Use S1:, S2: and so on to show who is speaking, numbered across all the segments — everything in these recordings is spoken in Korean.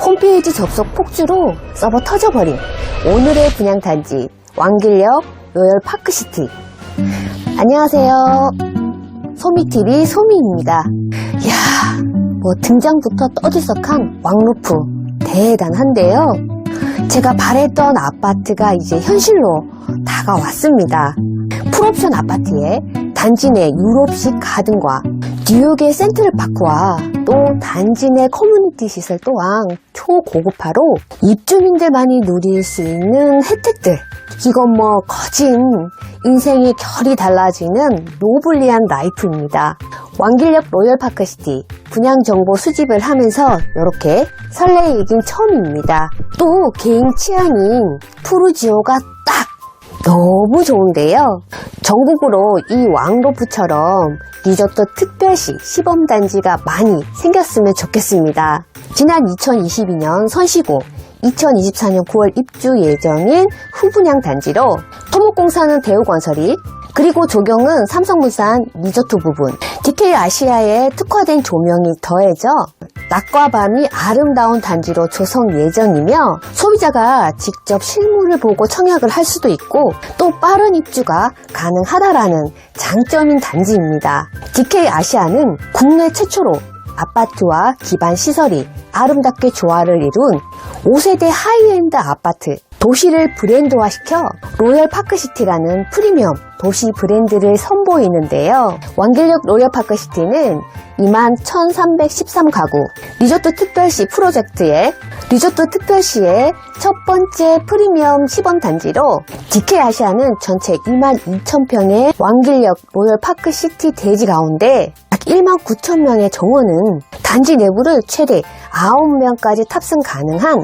S1: 홈페이지 접속 폭주로 서버 터져버린 오늘의 분양단지 왕길역 로열파크시티. 안녕하세요, 소미TV 소미입니다. 이야, 등장부터 떠들썩한 왕루프 대단한데요. 제가 바랬던 아파트가 이제 현실로 다가왔습니다. 풀옵션 아파트에 단지 내 유럽식 가든과 뉴욕의 센트럴파크와 또 단지 내 커뮤니티 시설 또한 초고급화로 입주민들만이 누릴 수 있는 혜택들, 이건 거진 인생의 결이 달라지는 노블리한 라이프입니다. 왕길역 로열파크시티 분양정보 수집을 하면서 이렇게 설레이긴 처음입니다. 또 개인 취향인 푸르지오가 딱 너무 좋은데요. 전국으로 이 왕로프처럼 리조트 특별시 시범단지가 많이 생겼으면 좋겠습니다. 지난 2022년 선시고 2024년 9월 입주 예정인 후분양 단지로 토목공사는 대우건설이, 그리고 조경은 삼성물산 리조트 부분, DK 아시아에 특화된 조명이 더해져 낮과 밤이 아름다운 단지로 조성 예정이며, 소비자가 직접 실물을 보고 청약을 할 수도 있고 또 빠른 입주가 가능하다라는 장점인 단지입니다. DK 아시아는 국내 최초로 아파트와 기반 시설이 아름답게 조화를 이룬 5세대 하이엔드 아파트, 도시를 브랜드화시켜 로열파크시티라는 프리미엄 도시 브랜드를 선보이는데요. 왕길역 로열파크시티는 21,313가구 리조트 특별시 프로젝트의 리조트 특별시의 첫 번째 프리미엄 시범단지로, DK 아시아는 전체 22,000평의 왕길역 로열파크시티 대지 가운데 약 19,000명의 정원은 단지 내부를 최대 9명까지 탑승 가능한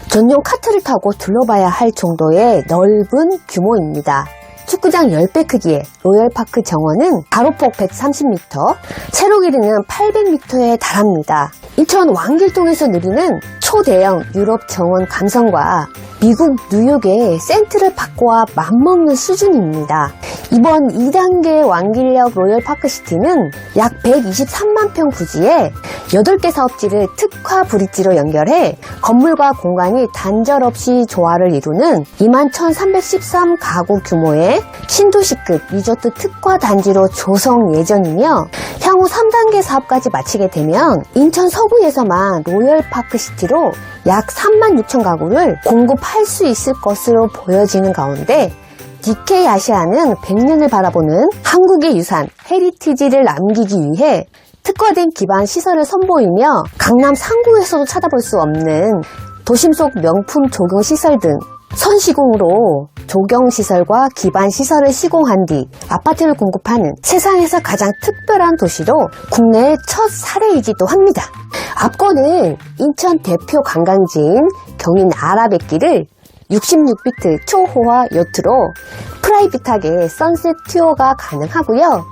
S1: 전용 카트를 타고 둘러봐야 할 정도의 넓은 규모입니다. 축구장 10배 크기의 로열파크 정원은 가로폭 130m, 세로 길이는 800m에 달합니다. 인천 왕길동에서 누리는 초대형 유럽 정원 감성과 미국 뉴욕의 센트럴파크와 맞먹는 수준입니다. 이번 2단계 왕길역 로열파크시티는 약 123만 평 부지에 8개 사업지를 특화 브릿지로 연결해 건물과 공간이 단절 없이 조화를 이루는 21,313 가구 규모의 신도시급 리조트 특화 단지로 조성 예정이며, 향후 3단계 사업까지 마치게 되면 인천 서구에서만 로열파크시티로 약 36,000 가구를 공급할 수 있을 것으로 보여지는 가운데, DK 아시아는 100년을 바라보는 한국의 유산 헤리티지를 남기기 위해 특화된 기반 시설을 선보이며, 강남 상구에서도 찾아볼 수 없는 도심 속 명품 조경시설 등 선시공으로 조경시설과 기반시설을 시공한 뒤 아파트를 공급하는 세상에서 가장 특별한 도시로 국내의 첫 사례이기도 합니다. 앞권은 인천 대표 관광지인 경인 아라뱃길을 66피트 초호화 요트로 프라이빗하게 선셋 투어가 가능하고요.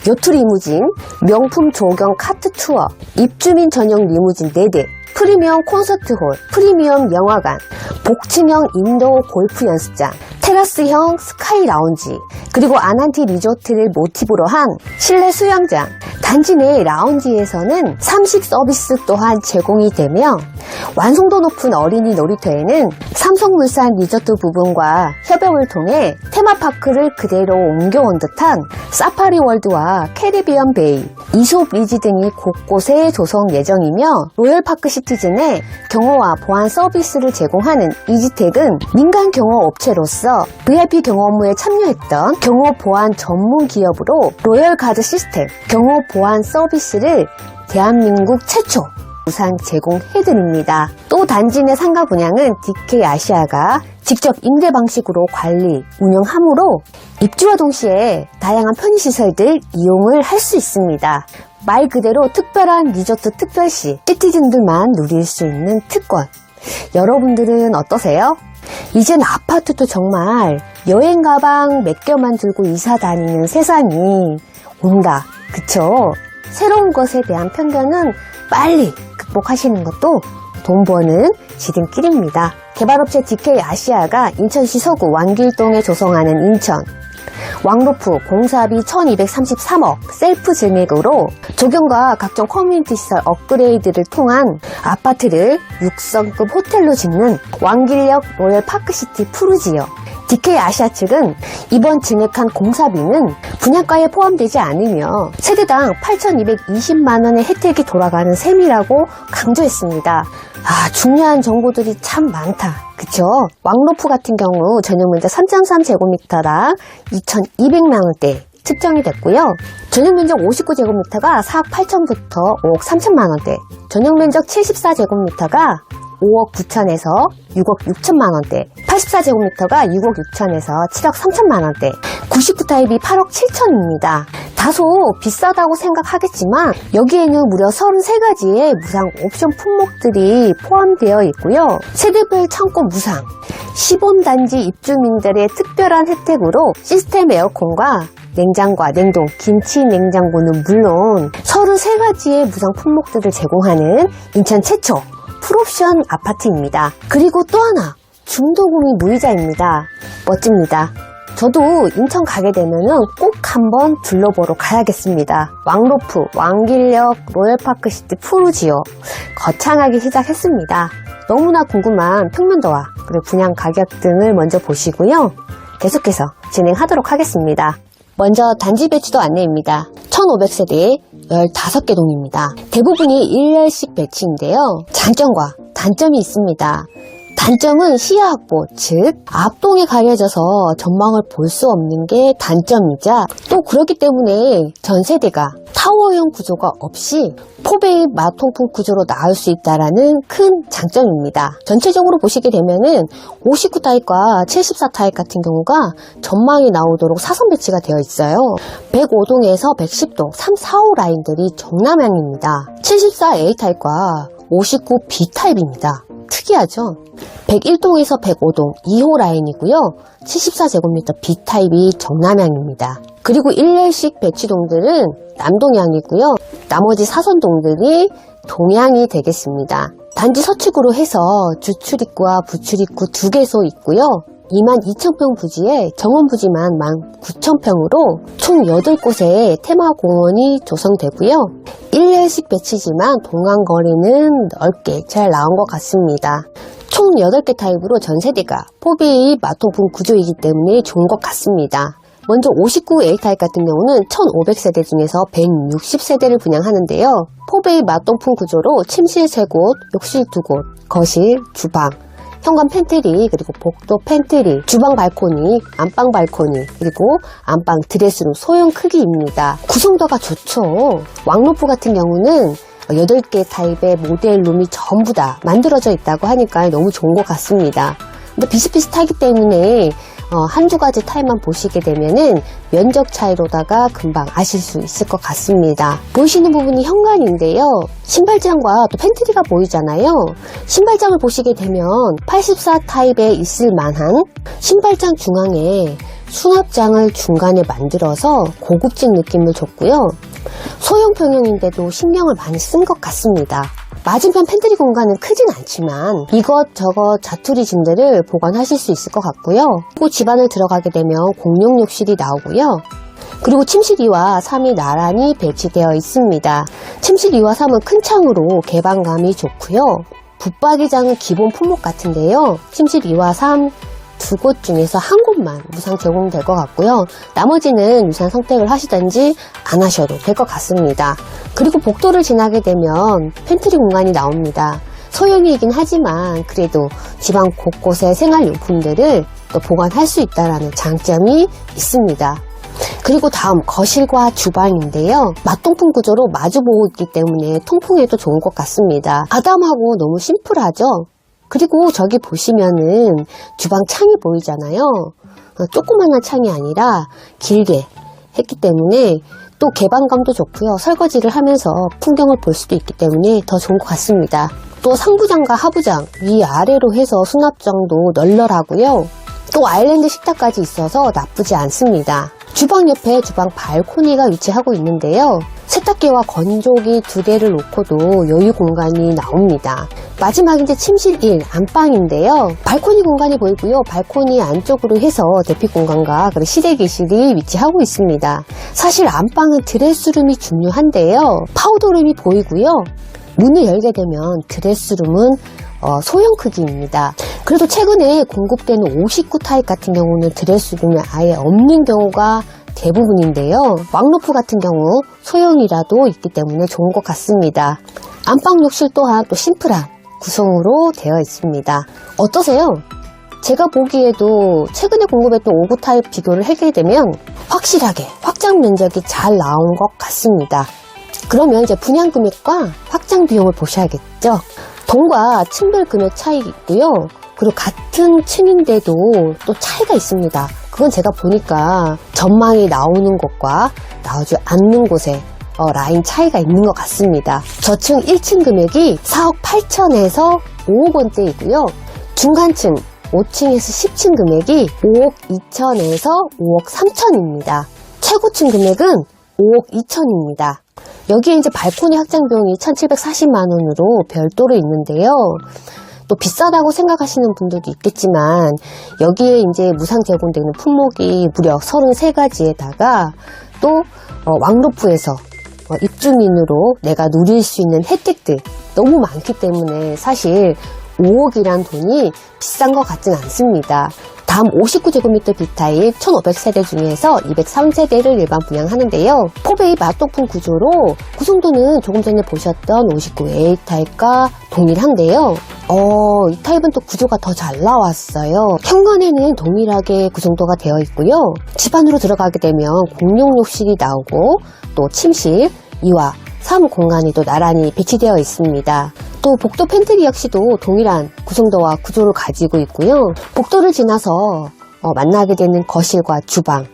S1: 요트 리무진, 명품 조경 카트 투어, 입주민 전용 리무진 4대, 프리미엄 콘서트홀, 프리미엄 영화관, 복층형 인도어 골프 연습장, 테라스형 스카이 라운지, 그리고 아난티 리조트를 모티브로 한 실내 수영장, 단지 내 라운지에서는 삼식 서비스 또한 제공이 되며, 완성도 높은 어린이 놀이터에는 삼성물산 리조트 부분과 협업을 통해 테마파크를 그대로 옮겨온 듯한 사파리 월드와 캐리비안 베이, 이솝 리지 등이 곳곳에 조성 예정이며, 로열파크 시티즌의 경호와 보안 서비스를 제공하는 이지텍은 민간 경호 업체로서 VIP 경호 업무에 참여했던 경호 보안 전문 기업으로 로열가드 시스템 경호 보안 서비스를 대한민국 최초 무상 제공해드립니다. 또 단지 내 상가 분양은 DK 아시아가 직접 임대 방식으로 관리, 운영하므로 입주와 동시에 다양한 편의시설들 이용을 할 수 있습니다. 말 그대로 특별한 리조트 특별시, 시티즌들만 누릴 수 있는 특권. 여러분들은 어떠세요? 이젠 아파트도 정말 여행 가방 몇 개만 들고 이사 다니는 세상이 온다. 그쵸? 새로운 것에 대한 편견은 빨리 극복하시는 것도 돈 버는 지름길입니다. 개발업체 DK 아시아가 인천시 서구 왕길동에 조성하는 인천 왕로프 공사비 1233억 셀프 증액으로 조경과 각종 커뮤니티 시설 업그레이드를 통한 아파트를 6성급 호텔로 짓는 왕길역 로열 파크시티 푸르지오. DK 아시아 측은 이번 증액한 공사비는 분양가에 포함되지 않으며 세대당 8,220만원의 혜택이 돌아가는 셈이라고 강조했습니다. 중요한 정보들이 참 많다. 그쵸? 왕로프 같은 경우 전용 면적 3.3제곱미터당 2,200만원대 측정이 됐고요. 전용 면적 59제곱미터가 4억 8천부터 5억 3천만원대, 전용 면적 74제곱미터가 5억 9천에서 6억 6천만원대, 84제곱미터가 6억 6천에서 7억 3천만원대, 99타입이 8억 7천입니다. 다소 비싸다고 생각하겠지만 여기에는 무려 33가지의 무상 옵션 품목들이 포함되어 있고요. 세대별 창고 무상, 시범단지 입주민들의 특별한 혜택으로 시스템 에어컨과 냉장과 냉동, 김치 냉장고는 물론 33가지의 무상 품목들을 제공하는 인천 최초 풀옵션 아파트입니다. 그리고 또 하나, 중도금이 무이자입니다. 멋집니다. 저도 인천 가게 되면은 꼭 한번 둘러보러 가야겠습니다. 왕로프, 왕길역, 로열파크시티 푸르지오 거창하게 시작했습니다. 너무나 궁금한 평면도와 그리고 분양 가격 등을 먼저 보시고요. 계속해서 진행하도록 하겠습니다. 먼저 단지 배치도 안내입니다. 1500세대 15개 동입니다. 대부분이 1열씩 배치인데요. 장점과 단점이 있습니다. 단점은 시야 확보, 즉 앞동에 가려져서 전망을 볼 수 없는 게 단점이자 또 그렇기 때문에 전 세대가 타워형 구조가 없이 포베이 마통풍 구조로 나올 수 있다는 큰 장점입니다. 전체적으로 보시게 되면은 59타입과 74타입 같은 경우가 전망이 나오도록 사선 배치가 되어 있어요. 105동에서 110동 3, 4, 5 라인들이 정남향입니다. 74A 타입과 59B 타입입니다. 특이하죠? 101동에서 105동 2호 라인이고요. 74제곱미터 B타입이 정남향입니다. 그리고 1열씩 배치동들은 남동향이고요. 나머지 사선동들이 동향이 되겠습니다. 단지 서축으로 해서 주출입구와 부출입구 2개소 있고요. 22,000평 부지에 정원 부지만 19,000평으로 총 8곳의 테마공원이 조성되고요. 1열씩 배치지만 동안거리는 넓게 잘 나온 것 같습니다. 총 8개 타입으로 전 세대가 포베이 마통풍 구조이기 때문에 좋은 것 같습니다. 먼저 59A 타입 같은 경우는 1500세대 중에서 160세대를 분양하는데요. 포베이 마통풍 구조로 침실 3곳, 욕실 2곳, 거실, 주방, 현관 팬트리, 그리고 복도 팬트리, 주방 발코니, 안방 발코니, 그리고 안방 드레스룸 소형 크기입니다. 구성도가 좋죠. 왕로프 같은 경우는 8개 타입의 모델룸이 전부 다 만들어져 있다고 하니까 너무 좋은 것 같습니다. 근데 비슷비슷하기 때문에 한두 가지 타입만 보시게 되면은 면적 차이로다가 금방 아실 수 있을 것 같습니다. 보이시는 부분이 현관인데요. 신발장과 또 팬트리가 보이잖아요. 신발장을 보시게 되면 84 타입에 있을 만한 신발장 중앙에 수납장을 중간에 만들어서 고급진 느낌을 줬고요. 소형 평형인데도 신경을 많이 쓴 것 같습니다. 맞은편 팬트리 공간은 크진 않지만 이것저것 자투리 짐들을 보관하실 수 있을 것 같고요. 그리고 집안을 들어가게 되면 공용 욕실이 나오고요. 그리고 침실 2와 3이 나란히 배치되어 있습니다. 침실 2와 3은 큰 창으로 개방감이 좋고요. 붙박이장은 기본 품목 같은데요. 침실 2와 3 두 곳 중에서 한 곳만 무상 제공될 것 같고요. 나머지는 유산 선택을 하시든지 안 하셔도 될 것 같습니다. 그리고 복도를 지나게 되면 팬트리 공간이 나옵니다. 소형이긴 하지만 그래도 집안 곳곳에 생활용품들을 또 보관할 수 있다는 장점이 있습니다. 그리고 다음 거실과 주방인데요. 맞통풍 구조로 마주보고 있기 때문에 통풍에도 좋은 것 같습니다. 아담하고 너무 심플하죠? 그리고 저기 보시면은 주방 창이 보이잖아요. 조그만한 창이 아니라 길게 했기 때문에 또 개방감도 좋고요. 설거지를 하면서 풍경을 볼 수도 있기 때문에 더 좋은 것 같습니다. 또 상부장과 하부장 위아래로 해서 수납장도 널널하고요. 또 아일랜드 식탁까지 있어서 나쁘지 않습니다. 주방 옆에 주방 발코니가 위치하고 있는데요. 세탁기와 건조기 2대를 놓고도 여유 공간이 나옵니다. 마지막 이제 침실 1, 안방인데요. 발코니 공간이 보이고요. 발코니 안쪽으로 해서 대피 공간과 시대기실이 위치하고 있습니다. 사실 안방은 드레스룸이 중요한데요. 파우더룸이 보이고요. 문을 열게 되면 드레스룸은 소형 크기입니다. 그래도 최근에 공급되는 59 타입 같은 경우는 드레스룸이 아예 없는 경우가 대부분인데요. 왕루프 같은 경우 소형이라도 있기 때문에 좋은 것 같습니다. 안방 욕실 또한 또 심플한 구성으로 되어 있습니다. 어떠세요? 제가 보기에도 최근에 공급했던 59 타입 비교를 하게 되면 확실하게 확장 면적이 잘 나온 것 같습니다. 그러면 이제 분양 금액과 확장 비용을 보셔야겠죠. 동과 층별 금액 차이 있고요. 그리고 같은 층인데도 또 차이가 있습니다. 그건 제가 보니까 전망이 나오는 곳과 나오지 않는 곳에 라인 차이가 있는 것 같습니다. 저층 1층 금액이 4억 8천에서 5억 원대이고요. 중간층 5층에서 10층 금액이 5억 2천에서 5억 3천입니다. 최고층 금액은 5억 2천입니다. 여기에 이제 발코니 확장 비용이 1,740만 원으로 별도로 있는데요. 또 비싸다고 생각하시는 분들도 있겠지만 여기에 이제 무상 제공되는 품목이 무려 33가지에다가 또 왕루프에서 입주민으로 내가 누릴 수 있는 혜택들 너무 많기 때문에 사실 5억이란 돈이 비싼 것 같진 않습니다. 다음 59제곱미터 B타입 1500세대 중에서 203세대를 일반 분양하는데요. 포베이 맛높은 구조로 구성도는 조금 전에 보셨던 59A 타입과 동일한데요. 이 타입은 또 구조가 더 잘 나왔어요. 현관에는 동일하게 구성도가 되어 있고요. 집 안으로 들어가게 되면 공용 욕실이 나오고 또 침실, 2와 3 공간이 또 나란히 배치되어 있습니다. 또 복도 팬트리 역시도 동일한 구성도와 구조를 가지고 있고요. 복도를 지나서 만나게 되는 거실과 주방,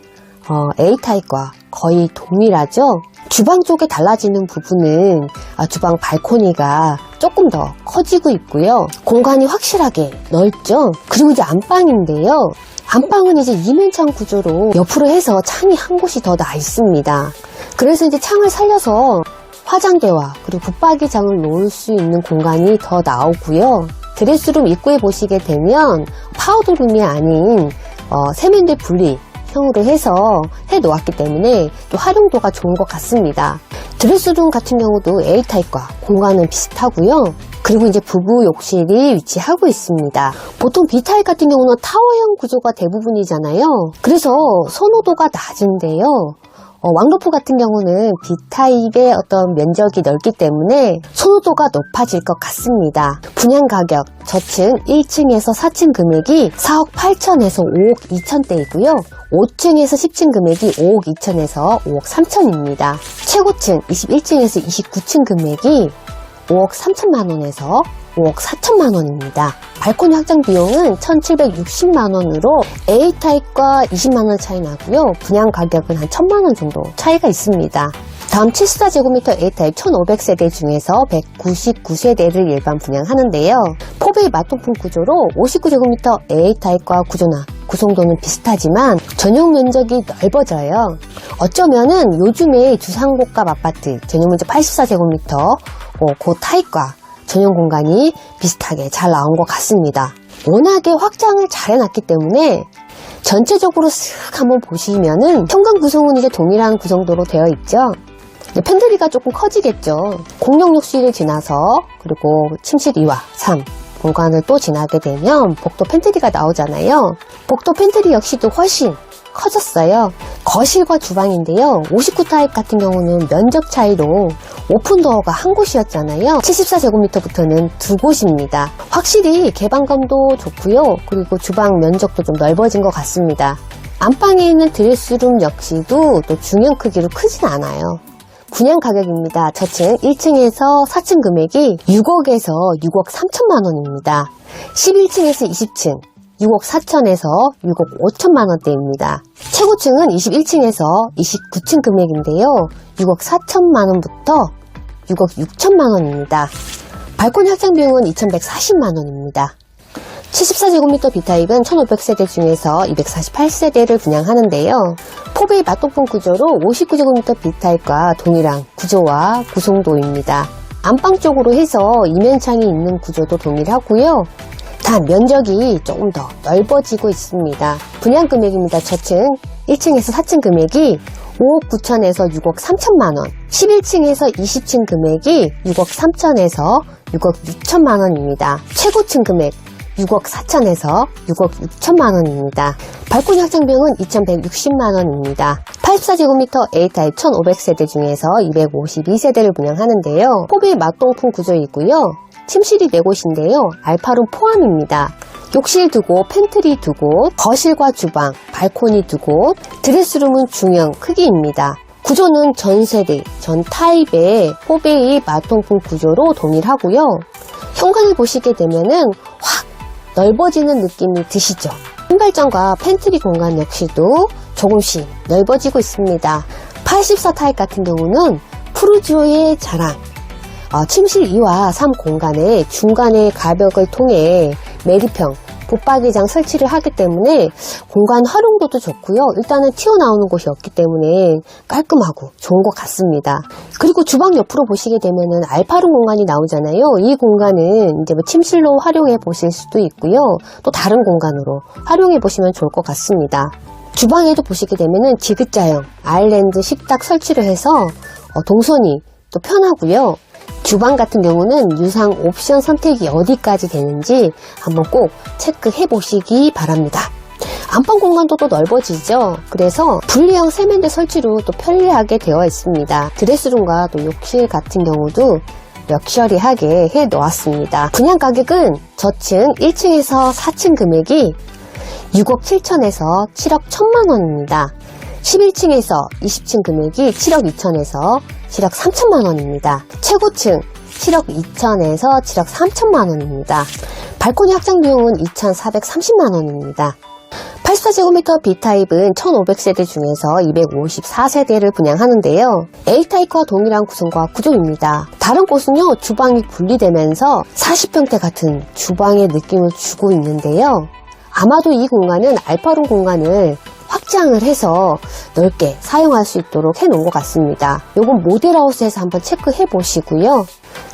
S1: A타입과 거의 동일하죠. 주방 쪽에 달라지는 부분은 주방 발코니가 조금 더 커지고 있고요. 공간이 확실하게 넓죠. 그리고 이제 안방인데요. 안방은 이제 이면창 구조로 옆으로 해서 창이 한 곳이 더 나 있습니다. 그래서 이제 창을 살려서 화장대와 그리고 붙박이장을 놓을 수 있는 공간이 더 나오고요. 드레스룸 입구에 보시게 되면 파우더룸이 아닌 세면대 분리형으로 해서 해 놓았기 때문에 또 활용도가 좋은 것 같습니다. 드레스룸 같은 경우도 A타입과 공간은 비슷하고요. 그리고 이제 부부 욕실이 위치하고 있습니다. 보통 B타입 같은 경우는 타워형 구조가 대부분이잖아요. 그래서 선호도가 낮은데요. 왕루프 같은 경우는 B타입의 어떤 면적이 넓기 때문에 선호도가 높아질 것 같습니다. 분양 가격 저층 1층에서 4층 금액이 4억 8천에서 5억 2천대이고요. 5층에서 10층 금액이 5억 2천에서 5억 3천입니다. 최고층 21층에서 29층 금액이 5억 3천만 원에서 5억 4천만 원입니다. 발코니 확장 비용은 1,760만 원으로 A타입과 20만 원 차이 나고요. 분양 가격은 한 1,000만 원 정도 차이가 있습니다. 다음 74제곱미터 A타입 1,500세대 중에서 199세대를 일반 분양하는데요. 포베이 맛높은 구조로 59제곱미터 A타입과 구조나 구성도는 비슷하지만 전용 면적이 넓어져요. 어쩌면은 요즘에 주상복합 아파트 전용 면적 84제곱미터 그 타입과 전용 공간이 비슷하게 잘 나온 것 같습니다. 워낙에 확장을 잘 해놨기 때문에 전체적으로 쓱 한번 보시면은 현관 구성은 이제 동일한 구성도로 되어 있죠. 팬트리가 조금 커지겠죠. 공용 욕실을 지나서 그리고 침실 2와 3 공간을 또 지나게 되면 복도 팬트리가 나오잖아요. 복도 팬트리 역시도 훨씬 커졌어요. 거실과 주방인데요. 59 타입 같은 경우는 면적 차이로 오픈도어가 한 곳이었잖아요. 74제곱미터부터는 두 곳입니다. 확실히 개방감도 좋고요. 그리고 주방 면적도 좀 넓어진 것 같습니다. 안방에 있는 드레스룸 역시도 또 중형 크기로 크진 않아요. 분양 가격입니다. 저층 1층에서 4층 금액이 6억에서 6억 3천만 원입니다. 11층에서 20층 6억 4천에서 6억 5천만 원대입니다. 최고층은 21층에서 29층 금액인데요. 6억 4천만 원부터 6억 6천만 원입니다. 발코니 확장 비용은 2,140만 원입니다. 74제곱미터 B타입은 1,500세대 중에서 248세대를 분양하는데요. 포베이 맛높은 구조로 59제곱미터 B타입과 동일한 구조와 구성도입니다. 안방 쪽으로 해서 이면창이 있는 구조도 동일하고요. 단 면적이 조금 더 넓어지고 있습니다. 분양 금액입니다. 저층 1층에서 4층 금액이 5억 9천에서 6억 3천만원, 11층에서 20층 금액이 6억 3천에서 6억 6천만 원입니다. 최고층 금액 6억 4천에서 6억 6천만 원입니다. 발코니 확장비용은 2,160만 원입니다. 84제곱미터 A타입 1,500세대 중에서 252세대를 분양하는데요. 포비 맞동풍 구조이고요. 침실이 4곳인데요. 알파룸 포함입니다. 욕실 2곳, 팬트리 2곳, 거실과 주방, 발코니 2곳, 드레스룸은 중형 크기입니다. 구조는 전 세대, 전 타입의 포베이 마통풍 구조로 동일하고요. 현관을 보시게 되면은 확 넓어지는 느낌이 드시죠? 신발장과 팬트리 공간 역시도 조금씩 넓어지고 있습니다. 84 타입 같은 경우는 푸르지오의 자랑, 침실 2와 3 공간에 중간에 가벽을 통해 매립형 붙박이장 설치를 하기 때문에 공간 활용도도 좋고요. 일단은 튀어나오는 곳이 없기 때문에 깔끔하고 좋은 것 같습니다. 그리고 주방 옆으로 보시게 되면은 알파룸 공간이 나오잖아요. 이 공간은 이제 뭐 침실로 활용해 보실 수도 있고요. 또 다른 공간으로 활용해 보시면 좋을 것 같습니다. 주방에도 보시게 되면은 지그자형 아일랜드 식탁 설치를 해서 동선이 또 편하고요. 주방 같은 경우는 유상 옵션 선택이 어디까지 되는지 한번 꼭 체크해 보시기 바랍니다. 안방 공간도 또 넓어지죠. 그래서 분리형 세면대 설치로 또 편리하게 되어 있습니다. 드레스룸과 또 욕실 같은 경우도 럭셔리하게 해 놓았습니다. 분양 가격은 저층 1층에서 4층 금액이 6억 7천에서 7억 1천만 원입니다. 11층에서 20층 금액이 7억 2천에서 7억 3천만 원입니다. 최고층 7억 2천에서 7억 3천만 원입니다. 발코니 확장 비용은 2,430만 원입니다. 84제곱미터 B타입은 1,500세대 중에서 254세대를 분양하는데요. A타입과 동일한 구성과 구조입니다. 다른 곳은요, 주방이 분리되면서 40평대 같은 주방의 느낌을 주고 있는데요. 아마도 이 공간은 알파룸 공간을 확장을 해서 넓게 사용할 수 있도록 해놓은 것 같습니다. 요건 모델하우스에서 한번 체크해 보시고요.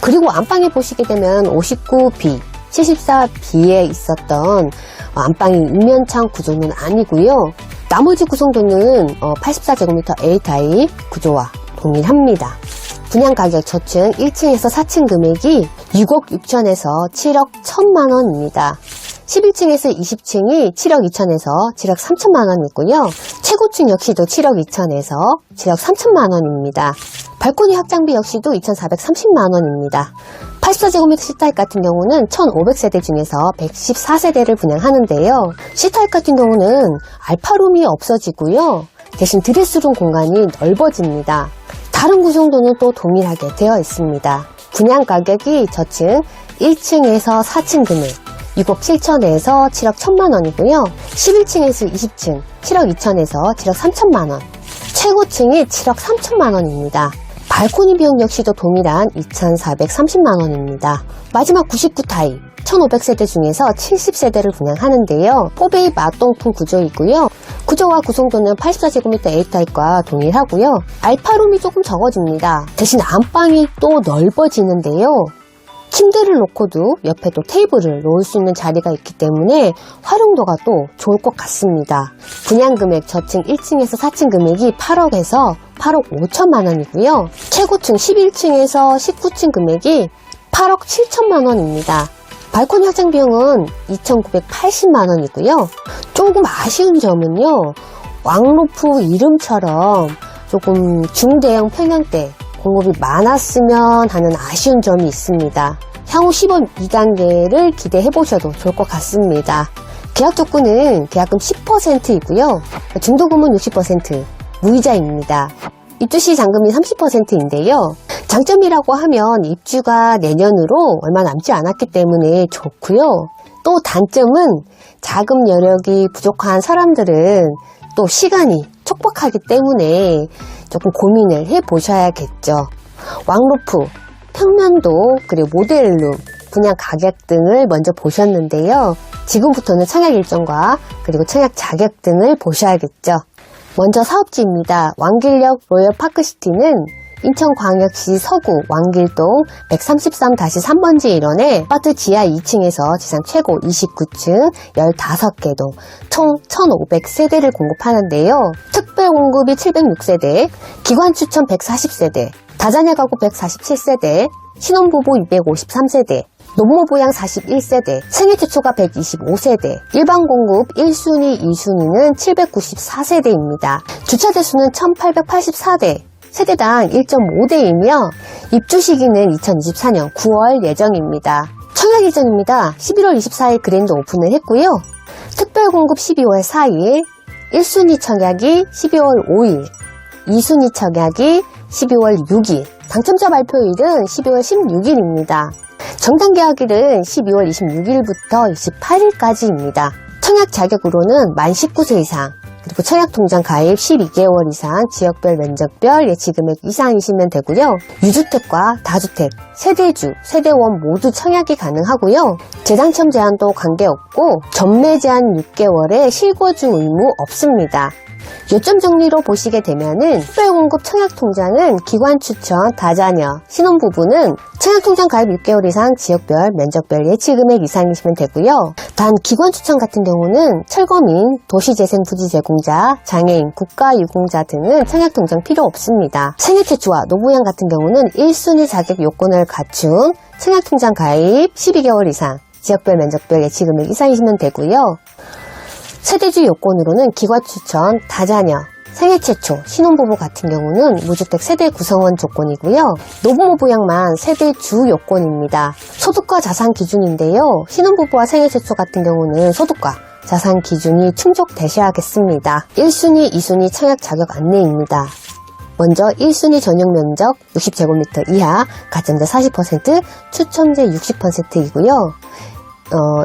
S1: 그리고 안방에 보시게 되면 59B, 74B에 있었던 안방이 이면창 구조는 아니고요. 나머지 구성도는 84제곱미터 A타입 구조와 동일합니다. 분양 가격 저층 1층에서 4층 금액이 6억 6천에서 7억 1천만 원입니다. 11층에서 20층이 7억 2천에서 7억 3천만 원이고요. 최고층 역시도 7억 2천에서 7억 3천만 원입니다. 발코니 확장비 역시도 2,430만 원입니다. 84제곱미터 C타입 같은 경우는 1,500세대 중에서 114세대를 분양하는데요. C타입 같은 경우는 알파룸이 없어지고요. 대신 드레스룸 공간이 넓어집니다. 다른 구성도는 또 동일하게 되어 있습니다. 분양 가격이 저층 1층에서 4층 금액 6억 7천에서 7억 1천만 원이고요. 11층에서 20층 7억 2천에서 7억 3천만 원, 최고층이 7억 3천만 원입니다. 발코니 비용 역시도 동일한 2,430만 원입니다. 마지막 99 타입 1,500세대 중에서 70세대를 분양하는데요. 포베이 맞동풍 구조이고요. 구조와 구성도는 84제곱미터 A타입과 동일하고요. 알파룸이 조금 적어집니다. 대신 안방이 또 넓어지는데요. 침대를 놓고도 옆에 또 테이블을 놓을 수 있는 자리가 있기 때문에 활용도가 또 좋을 것 같습니다. 분양 금액 저층 1층에서 4층 금액이 8억에서 8억 5천만 원이고요. 최고층 11층에서 19층 금액이 8억 7천만 원입니다. 발코니 확장 비용은 2,980만 원이고요. 조금 아쉬운 점은요. 왕루프 이름처럼 조금 중대형 평형대 공급이 많았으면 하는 아쉬운 점이 있습니다. 향후 시범 2단계를 기대해 보셔도 좋을 것 같습니다. 계약 조건은 계약금 10%이고요. 중도금은 60%, 무이자입니다. 입주 시 잔금이 30%인데요. 장점이라고 하면 입주가 내년으로 얼마 남지 않았기 때문에 좋고요. 또 단점은 자금 여력이 부족한 사람들은 또 시간이 촉박하기 때문에 조금 고민을 해보셔야겠죠. 왕루프, 평면도, 그리고 모델룸, 분양 가격 등을 먼저 보셨는데요. 지금부터는 청약 일정과 그리고 청약 자격 등을 보셔야겠죠. 먼저 사업지입니다. 왕길역 로열파크시티는 인천광역시 서구 왕길동 133-3번지 1원에 아파트 지하 2층에서 지상 최고 29층 15개 동 총 1,500세대를 공급하는데요. 특별 공급이 706세대, 기관 추천 140세대, 다자녀 가구 147세대, 신혼부부 253세대, 노모부양 41세대, 생애 최초가 125세대, 일반 공급 1순위, 2순위는 794세대입니다. 주차 대수는 1884대, 세대당 1.5대이며 입주 시기는 2024년 9월 예정입니다. 청약 일정입니다. 11월 24일 그랜드 오픈을 했고요. 특별 공급 12월 4일, 1순위 청약이 12월 5일, 2순위 청약이 12월 6일, 당첨자 발표일은 12월 16일입니다. 정당 계약일은 12월 26일부터 28일까지입니다. 청약 자격으로는 만 19세 이상, 그리고 청약통장 가입 12개월 이상, 지역별 면적별 예치금액 이상이시면 되고요. 유주택과 다주택, 세대주, 세대원 모두 청약이 가능하고요. 재당첨 제한도 관계없고 전매 제한 6개월에 실거주 의무 없습니다. 요점 정리로 보시게 되면은 특별공급 청약통장은 기관 추천, 다자녀, 신혼부부는 청약통장 가입 6개월 이상 지역별, 면적별 예치금액 이상이시면 되고요. 단 기관 추천 같은 경우는 철거민, 도시재생 부지 제공자, 장애인, 국가유공자 등은 청약통장 필요 없습니다. 생애 최초와 노부양 같은 경우는 1순위 자격 요건을 갖춘 청약통장 가입 12개월 이상, 지역별, 면적별 예치금액 이상이시면 되고요. 세대주 요건으로는 기관 추천, 다자녀, 생애 최초, 신혼부부 같은 경우는 무주택 세대 구성원 조건이고요. 노부모 부양만 세대주 요건입니다. 소득과 자산 기준인데요. 신혼부부와 생애 최초 같은 경우는 소득과 자산 기준이 충족되셔야겠습니다. 1순위, 2순위 청약 자격 안내입니다. 먼저 1순위 전용 면적 60제곱미터 이하, 가점제 40%, 추첨제 60%이고요.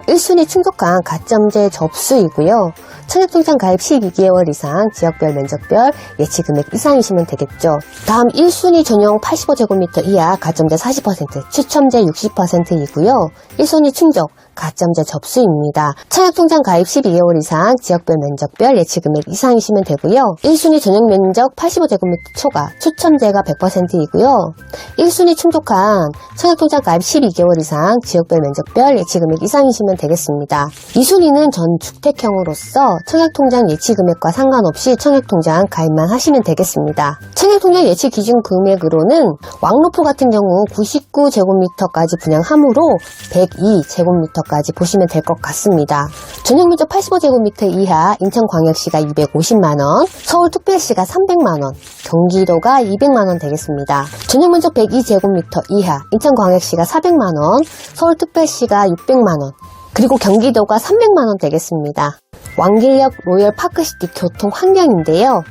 S1: 1순위 충족한 가점제 접수이고요. 청약통장 가입 12개월 이상, 지역별, 면적별, 예치금액 이상이시면 되겠죠. 다음 1순위 전용 85제곱미터 이하, 가점제 40%, 추첨제 60%이고요. 1순위 충족, 가점제 접수입니다. 청약통장 가입 12개월 이상, 지역별, 면적별, 예치금액 이상이시면 되고요. 1순위 전용 면적 85제곱미터 초과, 추첨제가 100%이고요. 1순위 충족한 청약통장 가입 12개월 이상, 지역별, 면적별, 예치금액 이상이시면 되겠습니다. 2순위는 전 주택형으로서 청약통장 예치금액과 상관없이 청약통장 가입만 하시면 되겠습니다. 청약통장 예치 기준 금액으로는 왕로프 같은 경우 99제곱미터까지 분양하므로 102제곱미터까지 보시면 될 것 같습니다. 전용면적 85제곱미터 이하, 인천광역시가 250만원, 서울특별시가 300만원, 경기도가 200만원 되겠습니다. 전용면적 102제곱미터 이하, 인천광역시가 400만원, 서울특별시가 600만원, 그리고 경기도가 300만원 되겠습니다. 왕길역 로열 파크시티 교통 환경인데요.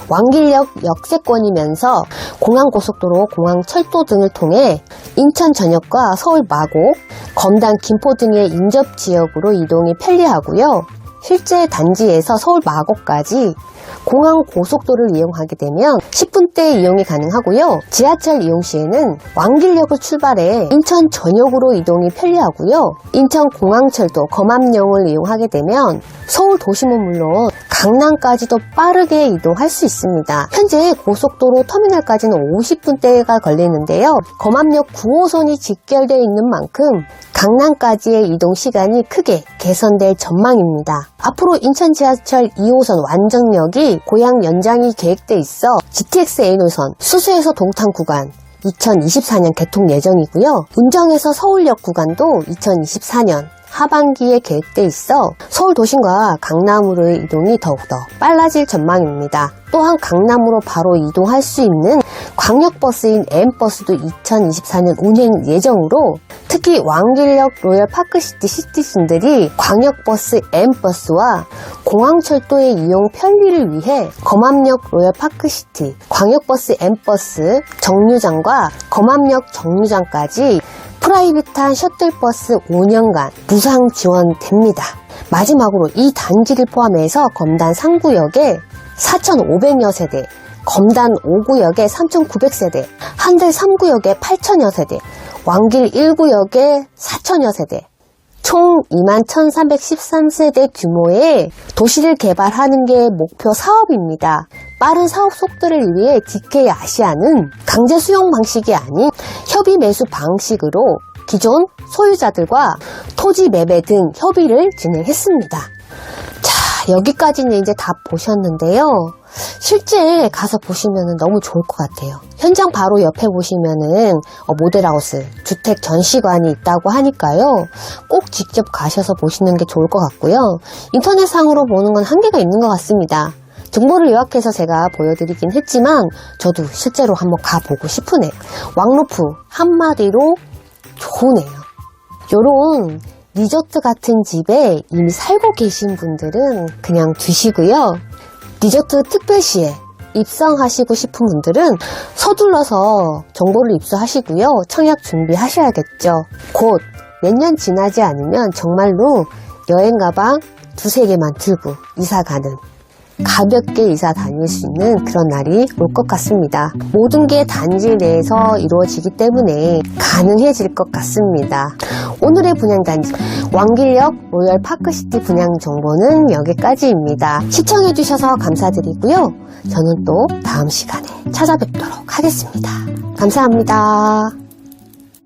S1: 왕길역 역세권이면서 공항고속도로, 공항철도 등을 통해 인천 전역과 서울 마곡, 검단, 김포 등의 인접지역으로 이동이 편리하고요. 실제 단지에서 서울 마곡까지 공항고속도로를 이용하게 되면 10분대 이용이 가능하고요. 지하철 이용 시에는 왕길역을 출발해 인천 전역으로 이동이 편리하고요. 인천공항철도 검암역을 이용하게 되면 서울 도심은 물론 강남까지도 빠르게 이동할 수 있습니다. 현재 고속도로 터미널까지는 50분대가 걸리는데요. 검암역 9호선이 직결되어 있는 만큼 강남까지의 이동 시간이 크게 개선될 전망입니다. 앞으로 인천 지하철 2호선 완정역이 고양 연장이 계획돼 있어 GTX A노선 수수에서 동탄 구간 2024년 개통 예정이고요. 운정에서 서울역 구간도 2024년 하반기에 계획돼 있어 서울 도심과 강남으로의 이동이 더욱더 빨라질 전망입니다. 또한 강남으로 바로 이동할 수 있는 광역버스인 M버스도 2024년 운행 예정으로 특히 왕길역 로열 파크시티 시티즌들이 광역버스 M버스와 공항철도의 이용 편리를 위해 검암역 로열 파크시티, 광역버스 M버스 정류장과 검암역 정류장까지 프라이빗한 셔틀버스 5년간 무상 지원됩니다. 마지막으로 이 단지를 포함해서 검단 3구역에 4,500여 세대, 검단 5구역에 3,900세대, 한들 3구역에 8,000여 세대, 왕길 1구역에 4,000여 세대, 총 21,313세대 규모의 도시를 개발하는 게 목표 사업입니다. 빠른 사업 속도를 위해 DK 아시아는 강제 수용 방식이 아닌 협의 매수 방식으로 기존 소유자들과 토지 매매 등 협의를 진행했습니다. 자, 여기까지는 이제 다 보셨는데요. 실제 가서 보시면 너무 좋을 것 같아요. 현장 바로 옆에 보시면은 모델하우스, 주택 전시관이 있다고 하니까요. 꼭 직접 가셔서 보시는 게 좋을 것 같고요. 인터넷상으로 보는 건 한계가 있는 것 같습니다. 정보를 요약해서 제가 보여드리긴 했지만 저도 실제로 한번 가보고 싶으네요. 왕루프 한마디로 좋으네요. 요런 리조트 같은 집에 이미 살고 계신 분들은 그냥 두시고요. 리조트 특별시에 입성하시고 싶은 분들은 서둘러서 정보를 입수하시고요. 청약 준비하셔야겠죠. 곧 몇 년 지나지 않으면 정말로 여행 가방 두세 개만 들고 이사 가는, 가볍게 이사 다닐 수 있는 그런 날이 올 것 같습니다. 모든 게 단지 내에서 이루어지기 때문에 가능해질 것 같습니다. 오늘의 분양단지 왕길역 로열 파크시티 분양 정보는 여기까지입니다. 시청해주셔서 감사드리고요. 저는 또 다음 시간에 찾아뵙도록 하겠습니다. 감사합니다.